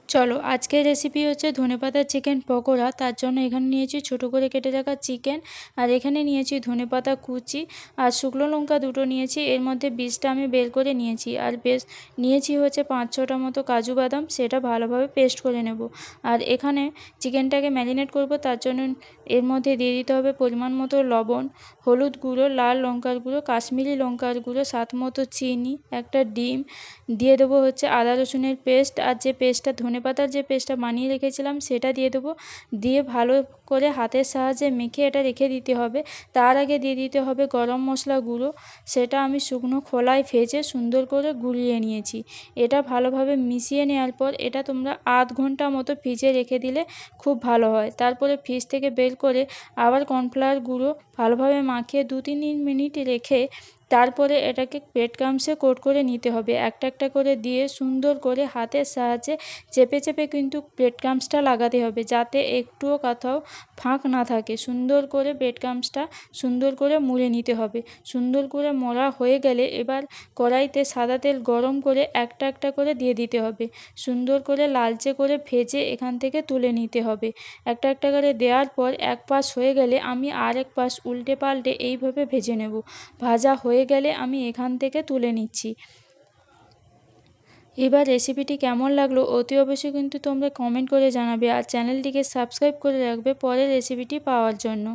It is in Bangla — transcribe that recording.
চলো আজকের রেসিপি হচ্ছে ধনেপাতার চিকেন পকোড়া। তার জন্য এখানে নিয়েছি ছোট করে কেটে রাখা চিকেন, আর এখানে নিয়েছি ধনেপাতা কুচি আর শুকনো লঙ্কা দুটো নিয়েছি। এর মধ্যে বীজটা আমি বের করে নিয়েছি, আর বেশ নিয়েছি হচ্ছে 5-6টা মতো কাজু বাদাম, সেটা ভালোভাবে পেস্ট করে নেব। আর এখানে চিকেনটাকে ম্যারিনেট করব, তার জন্য এর মধ্যে দিয়ে দিতে হবে পরিমাণ মতো লবণ, হলুদ গুঁড়ো, লাল লঙ্কার গুঁড়ো, কাশ্মীরি লঙ্কার গুঁড়ো, স্বাদ মতো চিনি, একটা ডিম, দিয়ে দেবো হচ্ছে আদা রসুনের পেস্ট, আর যে পেস্টটা ধনেপাতার যে পেস্টটা বানিয়ে রেখেছিলাম সেটা দিয়ে দেবো। দিয়ে ভালো করে হাতের সাহায্যে মেখে এটা রেখে দিতে হবে। তার আগে দিয়ে দিতে হবে গরম মশলা গুঁড়ো, সেটা আমি শুকনো খোলায় ভেজে সুন্দর করে গুলিয়ে নিয়েছি। এটা ভালোভাবে মিশিয়ে নেওয়ার পর এটা তোমরা আধ ঘন্টা মতো ফ্রিজে রেখে দিলে খুব ভালো হয়। তারপরে ফ্রিজ থেকে বের করে আবার কর্নফ্লাওয়ার গুঁড়ো ভালোভাবে মাখিয়ে 2-3 মিনিট রেখে তারপরে এটাকে ব্রেড ক্রাম্বসে কোট করে নিতে হবে। একটা একটা করে দিয়ে সুন্দর করে হাতের সাহায্যে চেপে চেপে কিন্তু ব্রেড ক্রাম্বসটা লাগাতে হবে, যাতে একটুও কোথাও ফাঁক না থাকে। সুন্দর করে ব্রেড ক্রাম্বসটা সুন্দর করে মুড়ে নিতে হবে। সুন্দর করে মোড়া হয়ে গেলে এবার কড়াইতে সাদা তেল গরম করে একটা একটা করে দিয়ে দিতে হবে। সুন্দর করে লালচে করে ভেজে এখান থেকে তুলে নিতে হবে। একটা একটা করে দেওয়ার পর এক পাশ হয়ে গেলে আমি আর এক পাশ উল্টে পাল্টে এইভাবে ভেজে নেব। ভাজা হয়ে গেলে আমি এখান থেকে তুলে নিচ্ছি। এবার রেসিপিটি কেমন লাগলো অতি অবশ্যই কিন্তু তোমরা কমেন্ট করে জানাবে, আর চ্যানেলটিকে সাবস্ক্রাইব করে রাখবে পরের রেসিপিটি পাওয়ার জন্য।